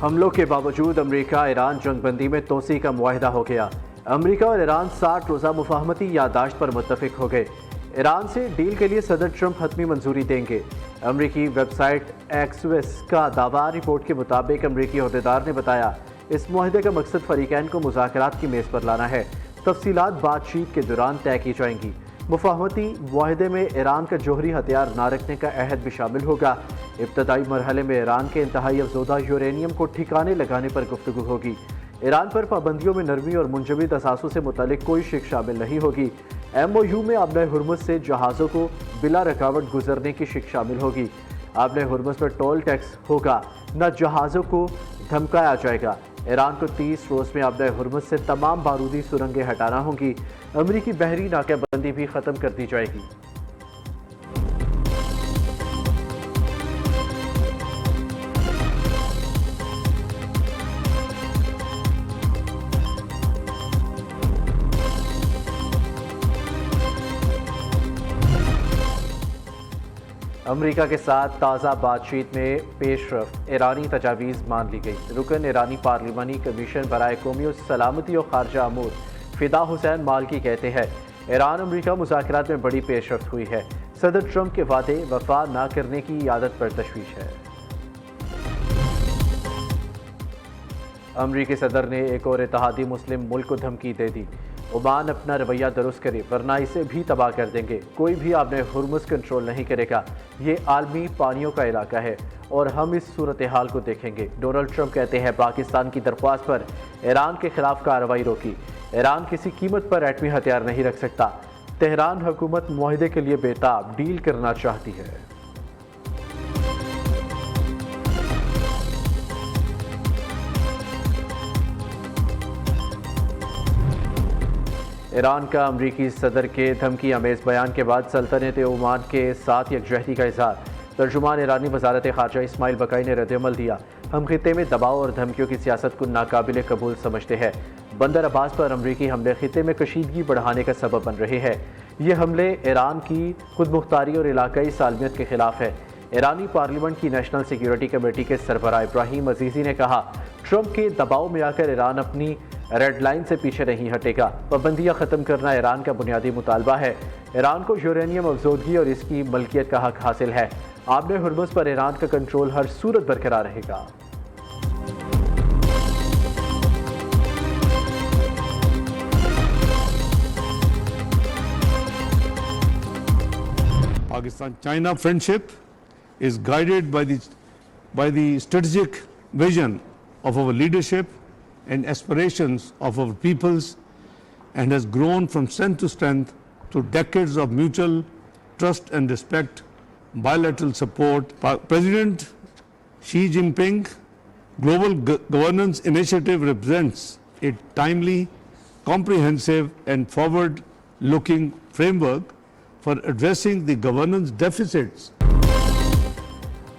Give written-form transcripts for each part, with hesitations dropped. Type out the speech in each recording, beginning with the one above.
हमलों के बावजूद अमेरिका ईरान जंगबंदी में तोसी का मुआहिदा हो गया। अमेरिका और ईरान 60 रोज़ा मुफाहमती याददाश्त पर मुत्तफिक हो गए। ईरान से डील के लिए सदर ट्रंप हतमी मंजूरी देंगे। अमेरिकी वेबसाइट एक्सवेस का दावा रिपोर्ट के मुताबिक अमेरिकी अहदेदार ने बताया, इस मुआहिदे का मकसद फरीकैन को मुज़ाकरात की मेज़ पर लाना है। तफसीलात बातचीत के दौरान तय की जाएंगी। मुफाहमती मुआहिदे में ईरान का जोहरी हथियार ना रखने का अहद भी शामिल होगा। इब्तदाई मरहले में ईरान के इंतहाई अफजोदा यूरेनियम को ठिकाने लगाने पर गुफ्तगू होगी। ईरान पर पाबंदियों में नरमी और मुंजमद असासों से मुतालिक कोई शिक शामिल नहीं होगी। MOU में आबने हुर्मुज़ से जहाज़ों को बिला रुकावट गुजरने की शिक शामिल होगी। आबने हुर्मुज़ पर टोल टैक्स होगा, न जहाज़ों को धमकाया जाएगा। ईरान को 30 रोज़ में आबने हुर्मुज़ से तमाम बारूदी सुरंगें हटाना होंगी। अमरीकी बहरी नाकाबंदी भी ख़त्म कर दी जाएगी। अमेरिका के साथ ताज़ा बातचीत में पेशरफ, ईरानी तजावीज़ मान ली गई। रुकन ईरानी पार्लिमानी कमीशन बराए कौमी सलामती और खारजा अमूर फिदा हुसैन मालकी कहते हैं, ईरान अमेरिका मुज़ाकरात में बड़ी पेशरफ हुई है। सदर ट्रंप के वादे वफा न करने की आदत पर तशवीश है। अमरीकी सदर ने एक और इत्तेहादी मुस्लिम मुल्क को धमकी दे दी, ओमान अपना रवैया दुरुस्त करे वरना इसे भी तबाह कर देंगे। कोई भी आपने हुर्मुज़ कंट्रोल नहीं करेगा। ये आलमी पानियों का इलाका है और हम इस सूरत हाल को देखेंगे। डोनाल्ड ट्रंप कहते हैं, पाकिस्तान की दरख्वास्त पर ईरान के खिलाफ कार्रवाई रोकी। ईरान किसी कीमत पर एटमी हथियार नहीं रख सकता। तेहरान हुकूमत मुआहिदे के लिए बेताब डील करना चाहती है। ईरान का अमरीकी सदर के धमकी आमेज़ बयान के बाद सल्तनत ओमान के साथ यकजहती का इज़हार। तर्जुमान ईरानी वज़ारत ख़ारजा इस्माइल बकाई ने रद्द-ए-अमल दिया। हम खित्ते में दबाव और धमकियों की सियासत को नाकाबिल कबूल समझते हैं। बंदर अब्बास पर अमरीकी हमले खित्ते में कशीदगी बढ़ाने का सबब बन रहे हैं। ये हमले ईरान की खुद मुख्तारी और इलाकाई सालमियत के खिलाफ है। ईरानी पार्लियामेंट की नेशनल सिक्योरिटी कमेटी के सरबराह इब्राहिम अजीज़ी ने कहा, ट्रंप के दबाव में आकर ईरान अपनी रेड लाइन से पीछे नहीं हटेगा। पाबंदियां ख़त्म करना ईरान का बुनियादी मुतालबा है। ईरान को यूरेनियम अफजोदगी और इसकी मलकियत का हक हासिल है। आबने हुर्मुज़ पर ईरान का कंट्रोल हर सूरत बरकरार रहेगा। Pakistan-China friendship is guided by the strategic vision of our leadership and aspirations of our peoples and has grown from strength to strength through decades of mutual trust and respect, bilateral support. President Xi Jinping Global Governance Initiative represents a timely, comprehensive and forward-looking framework for addressing the governance deficits.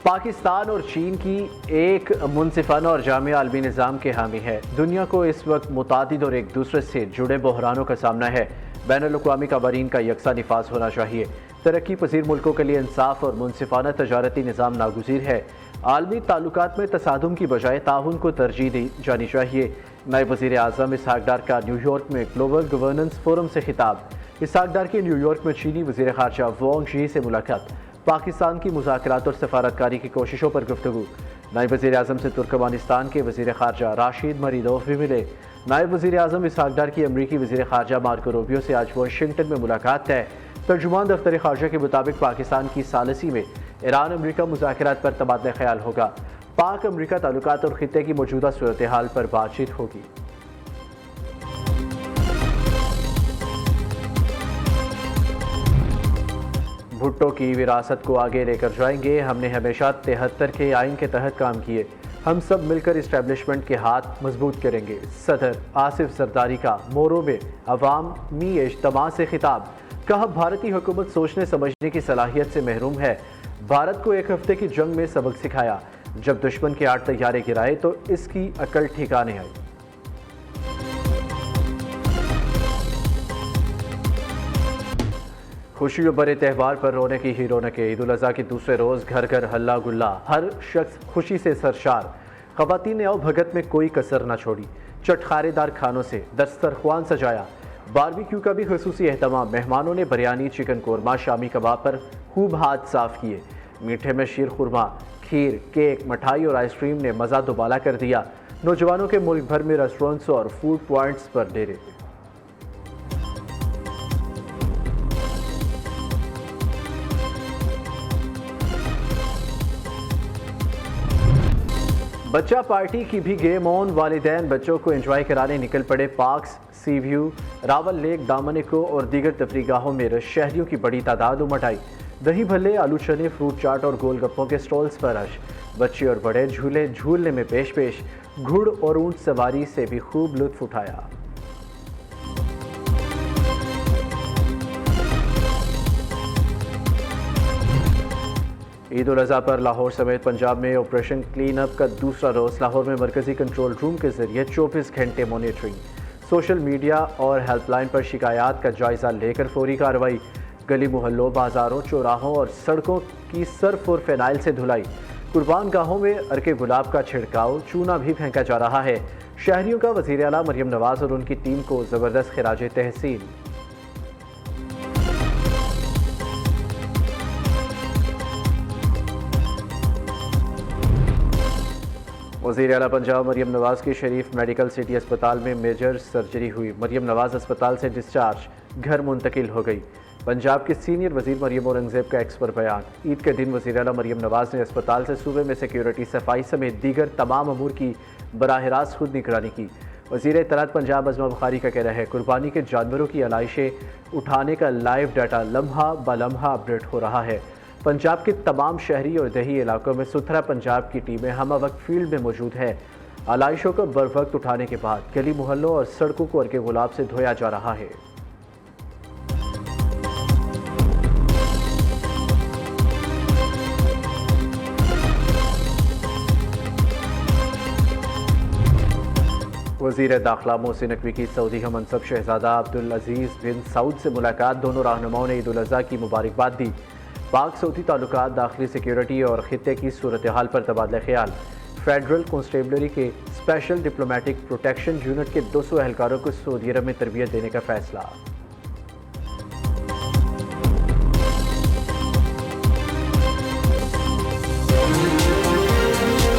Pakistan और चीन की एक मुनसिफाना और जामिया आलमी निज़ाम के हामी है। दुनिया को इस वक्त मुतादिद और एक दूसरे से जुड़े बहरानों का सामना है। बैनुल-अक़वामी क़वानीन का यकसा निफाज होना चाहिए। तरक्की पज़ीर मुल्कों के लिए इंसाफ और मुनसिफाना तजारती निज़ाम नागुज़ीर है। आलमी ताल्लुकात में तसादुम की बजाय ताउन को तरजीह दी जानी चाहिए। नायब वज़ीर आज़म इसहाक डार का न्यूयॉर्क में ग्लोबल गवर्नेंस फोरम से खिताब। इसहाक डार की न्यूयॉर्क में चीनी वज़ीर ख़ारजा वांग ज़ी से मुलाकात। पाकिस्तान की मुज़ाकरात और सफारतकारी की कोशिशों पर गुफ्तगू। नायब वज़ीर आज़म से तुर्कमानिस्तान के वज़ीर ख़ारजा राशिद मरीदोफ भी मिले। नायब वज़ीर आज़म इसहाक डार की अमरीकी वज़ीर ख़ारजा मार्को रूबियो से आज वाशिंगटन में मुलाकात है। तर्जुमान दफ्तर ख़ारजा के मुताबिक पाकिस्तान की सालसी में ईरान अमरीका मुज़ाकरात पर तबादला ख्याल होगा। पाक अमरीका ताल्लुकात और खित्ते की मौजूदा सूरत हाल पर बातचीत होगी। भुट्टो की विरासत को आगे लेकर जाएंगे। हमने हमेशा 73 के आइन के तहत काम किए। हम सब मिलकर इस्टेब्लिशमेंट के हाथ मजबूत करेंगे। सदर आसिफ जरदारी का मोरो में अवामी इज्तिमा से खिताब। कहा, भारतीय हुकूमत सोचने समझने की सलाहियत से महरूम है। भारत को एक हफ्ते की जंग में सबक सिखाया। जब दुश्मन के 8 तैयारे गिराए तो इसकी अकल ठिकाने आई। खुशियों भरे त्यौहार पर रोने की रौनक। ईद उल अज़हा के दूसरे रोज़ घर घर हल्ला गुल्ला, हर शख्स खुशी से सरशार। ख़वातीन ने भगत में कोई कसर न छोड़ी, चटखारेदार खानों से दस्तरख्वान सजाया। बारबेक्यू का भी खुसूसी एहतमाम। मेहमानों ने बिरयानी, चिकन कोरमा, शामी कबाब पर खूब हाथ साफ किए। मीठे में शीर खुरमा, खीर, केक, मिठाई और आइसक्रीम ने मज़ा दुबाला कर दिया। नौजवानों के मुल्क भर में रेस्टोरेंट्स और फूड पॉइंट्स पर डेरे। बच्चा पार्टी की भी गेम ऑन। वालिदैन बच्चों को एंजॉय कराने निकल पड़े। Parks, sea view, Rawal lake, दामनिको और दीगर तफरीगाहों में शहरियों की बड़ी तादाद उमड़ आई। दही भल्ले, आलू चने, फ्रूट चाट और गोलगप्पों के स्टॉल्स पर रश। बच्चे और बड़े झूले झूलने में पेश पेश। घुड़ और ऊंट सवारी से भी खूब लुत्फ उठाया। ईद उल अज़हा पर लाहौर समेत पंजाब में ऑपरेशन क्लीन अप का दूसरा रोज़। लाहौर में मरकजी कंट्रोल रूम के जरिए 24 घंटे मॉनिटरिंग। सोशल मीडिया और हेल्पलाइन पर शिकायत का जायजा लेकर फौरी कार्रवाई। गली मोहल्लों, बाजारों, चौराहों और सड़कों की सर्फ और फिनाइल से धुलाई। कुर्बान गाहों में अर्के गुलाब का छिड़काव, चूना भी फेंका जा रहा है। शहरियों का वज़ीर आला मरियम नवाज और उनकी टीम को ज़बरदस्त खिराज तहसीन। वज़ीर आला पंजाब मरियम नवाज की शरीफ मेडिकल सिटी अस्पताल में मेजर सर्जरी हुई। मरियम नवाज अस्पताल से डिस्चार्ज घर मुंतकिल हो गई। पंजाब के सीनियर वज़ीर मरियम औरंगज़ेब का एक्स पर बयान। ईद के दिन वज़ीर आला मरियम नवाज ने अस्पताल से सूबे में सिक्योरिटी, सफाई समेत दीगर तमाम अमूर की बराह रास्त खुद निगरानी की। वज़ीर इत्तलात पंजाब अज़मा बुखारी का कहना है, कुर्बानी के जानवरों की अलाइशें उठाने का लाइव डाटा लम्हा ब लम्हा अपडेट हो रहा है। पंजाब के तमाम शहरी और दही इलाकों में सुथरा पंजाब की टीमें हम वक्त फील्ड में मौजूद है। आलाइशों को बर वक्त उठाने के बाद गली मोहल्लों और सड़कों को अर्के गुलाब से धोया जा रहा है। वज़ीर दाखिला मोहसिन नकवी की सऊदी हमनसब शहजादा अब्दुल अजीज़ बिन सऊद से मुलाकात। दोनों रहनुमाओं ने ईद उल अज़हा की मुबारकबाद दी। पाक सऊदी ताल्लुकात, दाखिली सिक्योरिटी और खित्ते की सूरत हाल पर तबादला ख्याल। फेडरल कॉन्स्टेबलरी के स्पेशल डिप्लोमेटिक प्रोटेक्शन यूनिट के 200 एहलकारों को सऊदी अरब में तरबियत देने का फैसला।